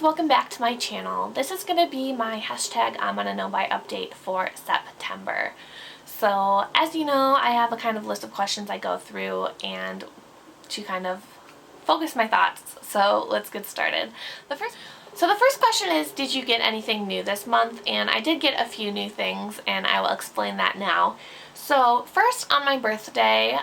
guys, welcome back to my channel. This is going to be my hashtag I'm gonna know by update for September. So as you know, I have a kind of list of questions I go through and to kind of focus my thoughts. So let's get started. The first question is, did you get anything new this month? And I did get a few new things and I will explain that now. So first, on my birthday,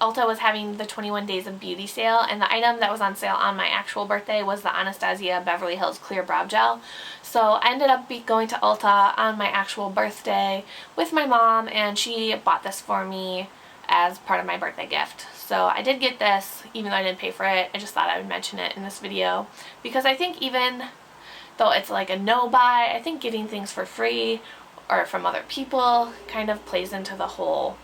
Ulta was having the 21 Days of Beauty sale, and the item that was on sale on my actual birthday was the Anastasia Beverly Hills Clear Brow Gel. So I ended up going to Ulta on my actual birthday with my mom, and she bought this for me as part of my birthday gift. So I did get this, even though I didn't pay for it. I just thought I would mention it in this video, because I think even though it's like a no buy, I think getting things for free or from other people kind of plays into the whole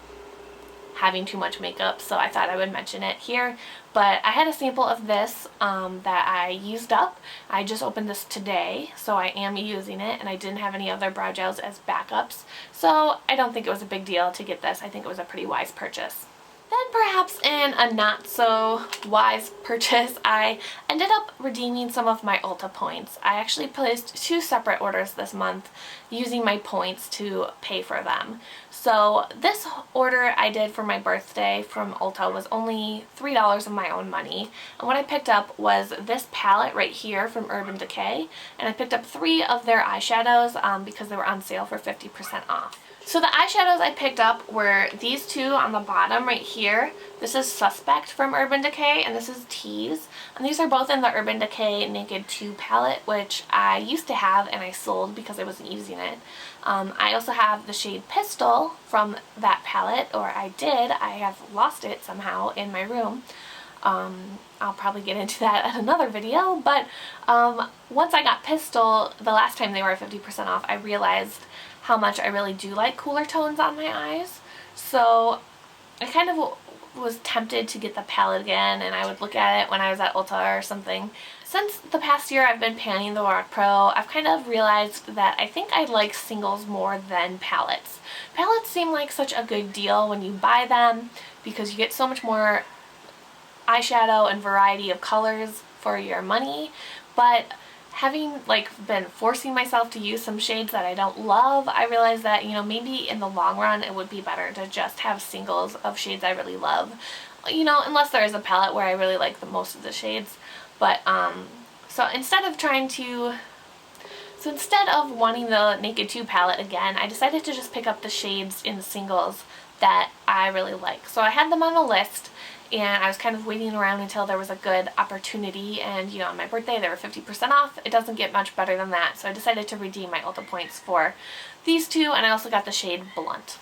having too much makeup, so I thought I would mention it here. But I had a sample of this that I used up. I just opened this today, so I am using it, and I didn't have any other brow gels as backups, so I don't think it was a big deal to get this. I think it was a pretty wise purchase. Then perhaps in a not so wise purchase, I ended up redeeming some of my Ulta points. I actually placed 2 separate orders this month using my points to pay for them. So this order I did for my birthday from Ulta was only $3 of my own money. And what I picked up was this palette right here from Urban Decay. And I picked up 3 of their eyeshadows because they were on sale for 50% off. So the eyeshadows I picked up were these 2 on the bottom right here. This is Suspect from Urban Decay, and this is Tease. And these are both in the Urban Decay Naked 2 palette, which I used to have and I sold because I wasn't using it. I also have the shade Pistol from that palette, or I did. I have lost it somehow in my room. I'll probably get into that at another video, but once I got Pistol, the last time they were 50% off, I realized how much I really do like cooler tones on my eyes. So I kind of was tempted to get the palette again, and I would look at it when I was at Ulta or something. Since the past year I've been panning the Rock Pro, I've kind of realized that I think I like singles more than palettes. Palettes seem like such a good deal when you buy them because you get so much more eyeshadow and variety of colors for your money, but having been forcing myself to use some shades that I don't love, I realized that, maybe in the long run it would be better to just have singles of shades I really love. Unless there is a palette where I really like the most of the shades. But so instead of wanting the Naked 2 palette again, I decided to just pick up the shades in singles that I really like. So I had them on a list, and I was kind of waiting around until there was a good opportunity, and on my birthday they were 50% off. It doesn't get much better than that, so I decided to redeem my Ulta points for these 2, and I also got the shade Blunt.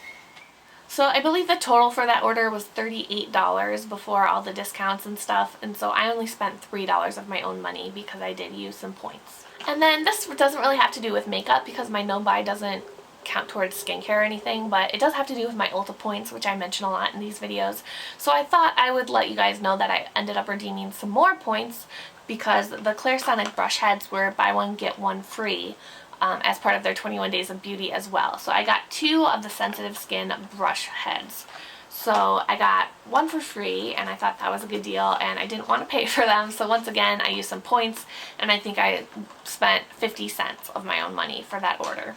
So I believe the total for that order was $38 before all the discounts and stuff, and so I only spent $3 of my own money because I did use some points. And then this doesn't really have to do with makeup because my no buy doesn't count towards skincare or anything, but it does have to do with my Ulta points, which I mention a lot in these videos. So I thought I would let you guys know that I ended up redeeming some more points because the Clairsonic brush heads were buy one get one free as part of their 21 Days of Beauty as well. So I got 2 of the sensitive skin brush heads. So I got 1 for free, and I thought that was a good deal, and I didn't want to pay for them. So once again, I used some points, and I think I spent 50 cents of my own money for that order.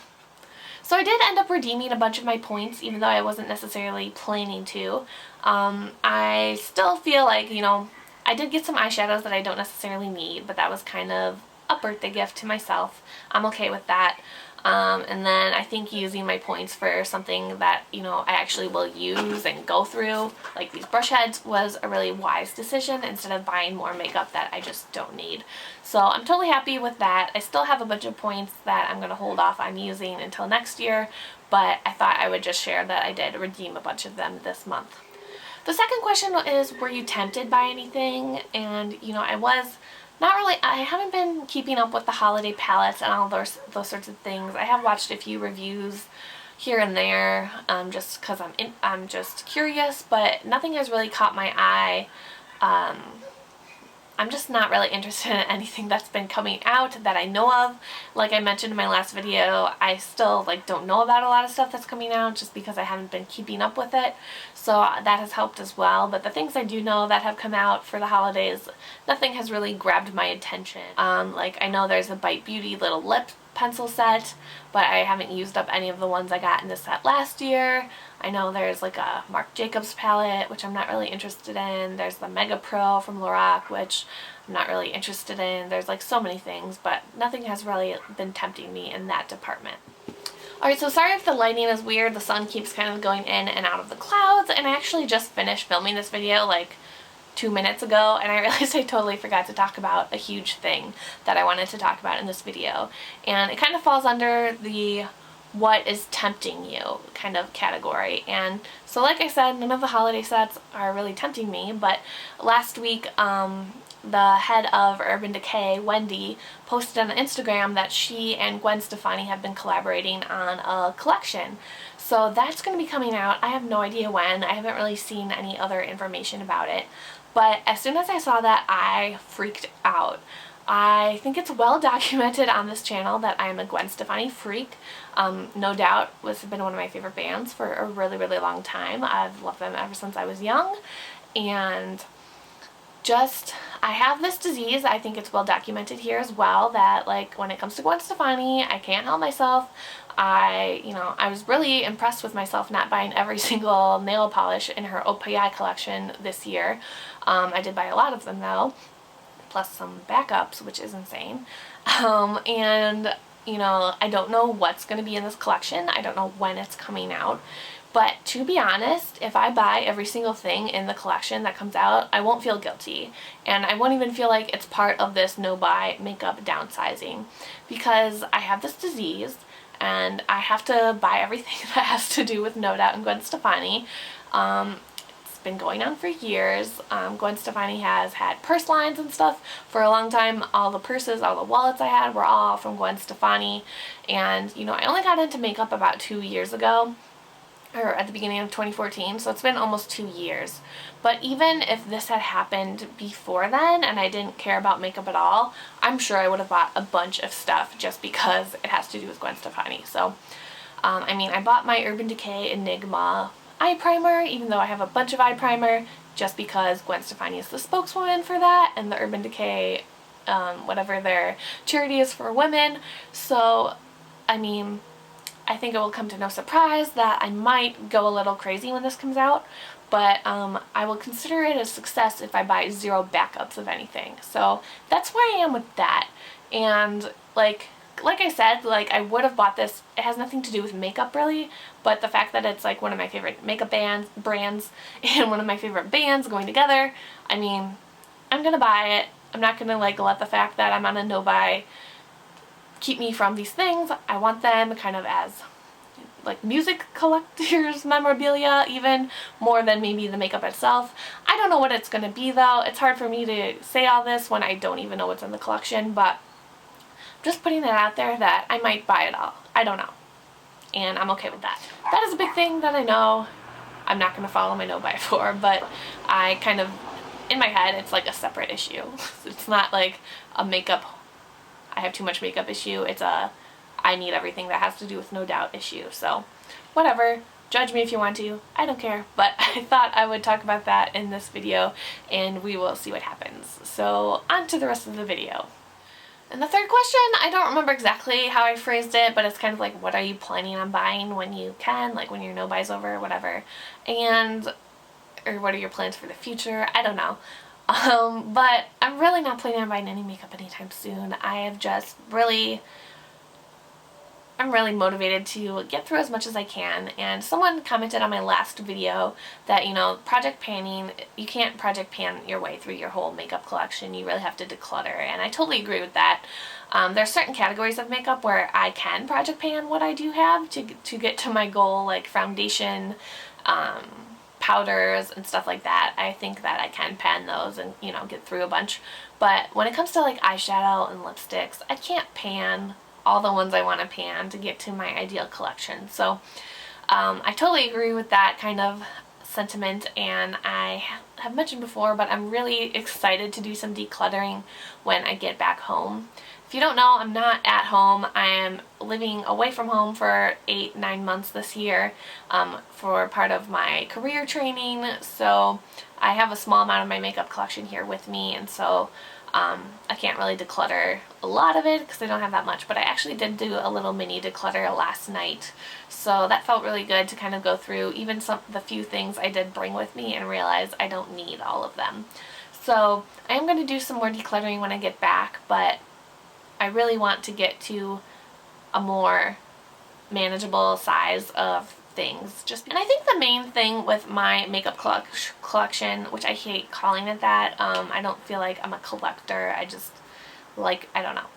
So I did end up redeeming a bunch of my points, even though I wasn't necessarily planning to. I still feel like, I did get some eyeshadows that I don't necessarily need, but that was kind of a birthday gift to myself. I'm okay with that. And then I think using my points for something that, I actually will use and go through, like these brush heads, was a really wise decision instead of buying more makeup that I just don't need. So I'm totally happy with that. I still have a bunch of points that I'm going to hold off on using until next year, but I thought I would just share that I did redeem a bunch of them this month. The second question is, were you tempted by anything? And, I was. Not really. I haven't been keeping up with the holiday palettes and all those sorts of things. I have watched a few reviews here and there just because I'm just curious, but nothing has really caught my eye I'm just not really interested in anything that's been coming out that I know of. Like I mentioned in my last video, I still like don't know about a lot of stuff that's coming out just because I haven't been keeping up with it. So that has helped as well. But the things I do know that have come out for the holidays, nothing has really grabbed my attention. Like I know there's a Bite Beauty little lip pencil set, but I haven't used up any of the ones I got in the set last year. I know there's like a Marc Jacobs palette, which I'm not really interested in. There's the Mega Pro from Lorac, which I'm not really interested in. There's like so many things, but nothing has really been tempting me in that department. Alright, so sorry if the lighting is weird. The sun keeps kind of going in and out of the clouds, and I actually just finished filming this video like 2 minutes ago, and I realized I totally forgot to talk about a huge thing that I wanted to talk about in this video. And it kind of falls under the what is tempting you kind of category. And so like I said, none of the holiday sets are really tempting me, but last week the head of Urban Decay, Wendy, posted on Instagram that she and Gwen Stefani have been collaborating on a collection. So that's going to be coming out. I have no idea when. I haven't really seen any other information about it. But as soon as I saw that, I freaked out. I think it's well documented on this channel that I am a Gwen Stefani freak. No Doubt has been one of my favorite bands for a really, really long time. I've loved them ever since I was young. And just, I have this disease. I think it's well documented here as well that like when it comes to Gwen Stefani, I can't help myself. I was really impressed with myself not buying every single nail polish in her Otha collection this year. I did buy a lot of them though, plus some backups, which is insane. And I don't know what's going to be in this collection. I don't know when it's coming out. But to be honest, if I buy every single thing in the collection that comes out, I won't feel guilty. And I won't even feel like it's part of this no-buy makeup downsizing. Because I have this disease, and I have to buy everything that has to do with No Doubt and Gwen Stefani. It's been going on for years. Gwen Stefani has had purse lines and stuff for a long time. All the purses, all the wallets I had were all from Gwen Stefani. And, I only got into makeup about 2 years ago, or at the beginning of 2014, so it's been almost 2 years. But even if this had happened before then and I didn't care about makeup at all, I'm sure I would have bought a bunch of stuff just because it has to do with Gwen Stefani. So, I bought my Urban Decay Enigma eye primer, even though I have a bunch of eye primer, just because Gwen Stefani is the spokeswoman for that, and the Urban Decay, whatever their charity is for women. So, I think it will come to no surprise that I might go a little crazy when this comes out, but I will consider it a success if I buy 0 backups of anything. So that's where I am with that. And like I said, I would have bought this. It has nothing to do with makeup really, but the fact that it's like one of my favorite makeup brands and one of my favorite bands going together, I'm gonna buy it. I'm not gonna let the fact that I'm on a no-buy keep me from these things. I want them kind of as music collectors memorabilia, even more than maybe the makeup itself. I don't know what it's going to be though. It's hard for me to say all this when I don't even know what's in the collection, but I'm just putting it out there that I might buy it all. I don't know. And I'm okay with that. That is a big thing that I know I'm not going to follow my no-buy for, but I kind of, in my head, it's like a separate issue. It's not like a makeup I have too much makeup issue. It's a I need everything that has to do with No Doubt issue. So whatever, judge me if you want to, I don't care, but I thought I would talk about that in this video and we will see what happens. So on to the rest of the video. And the third question, I don't remember exactly how I phrased it, but it's kind of like, what are you planning on buying when you can, like when your no buy's over or whatever, or what are your plans for the future? I don't know. But I'm really not planning on buying any makeup anytime soon. I'm really motivated to get through as much as I can, and someone commented on my last video that, project panning, you can't project pan your way through your whole makeup collection. You really have to declutter, and I totally agree with that. There's certain categories of makeup where I can project pan what I do have to get to my goal, like foundation, powders and stuff like that. I think that I can pan those and get through a bunch, but when it comes to eyeshadow and lipsticks, I can't pan all the ones I want to pan to get to my ideal collection. So I totally agree with that kind of sentiment, and I have mentioned before, but I'm really excited to do some decluttering when I get back home. If you don't know, I'm not at home. I am living away from home for 8-9 months this year for part of my career training, so I have a small amount of my makeup collection here with me, and so I can't really declutter a lot of it because I don't have that much, but I actually did do a little mini declutter last night, so that felt really good to kind of go through even the few things I did bring with me and realize I don't need all of them. So I am going to do some more decluttering when I get back, but I really want to get to a more manageable size of things. And I think the main thing with my makeup collection, which I hate calling it that, I don't feel like I'm a collector, I just like, I don't know.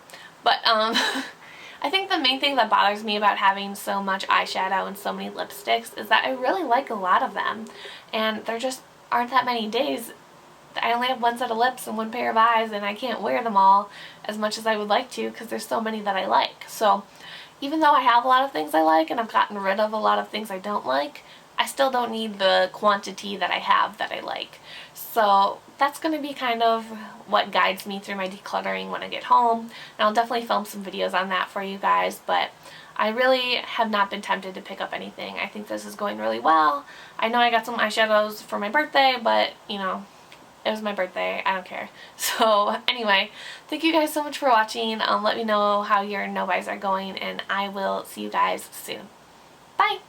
But I think the main thing that bothers me about having so much eyeshadow and so many lipsticks is that I really like a lot of them, and there just aren't that many days. I only have one set of lips and one pair of eyes, and I can't wear them all as much as I would like to because there's so many that I like. So even though I have a lot of things I like and I've gotten rid of a lot of things I don't like, I still don't need the quantity that I have that I like. So that's going to be kind of what guides me through my decluttering when I get home. And I'll definitely film some videos on that for you guys, but I really have not been tempted to pick up anything. I think this is going really well. I know I got some eyeshadows for my birthday, but you know, it was my birthday, I don't care. So anyway, thank you guys so much for watching. Let me know how your no buys are going, and I will see you guys soon. Bye!